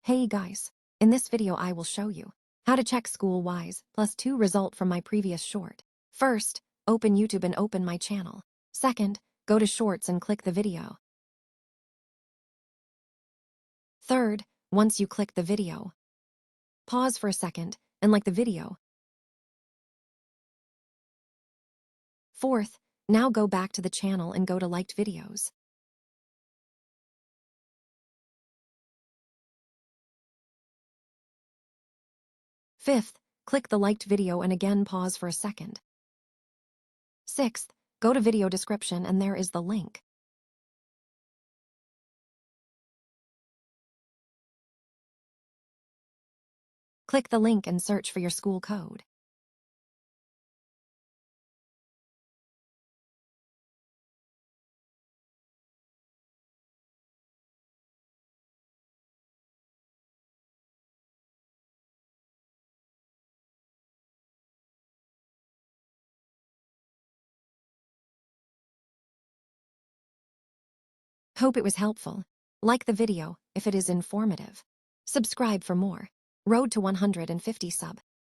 Hey guys, in this video I will show you how to check school-wise +2 result from my previous short. First, open YouTube and open my channel. Second, go to Shorts and click the video. Third, once you click the video, pause for a second and like the video. Fourth, now go back to the channel and go to liked videos. Fifth, click the liked video and again pause for a second. Sixth, go to video description and there is the link. Click the link and search for your school code. Hope it was helpful. Like the video if it is informative. Subscribe for more. Road to 150 sub.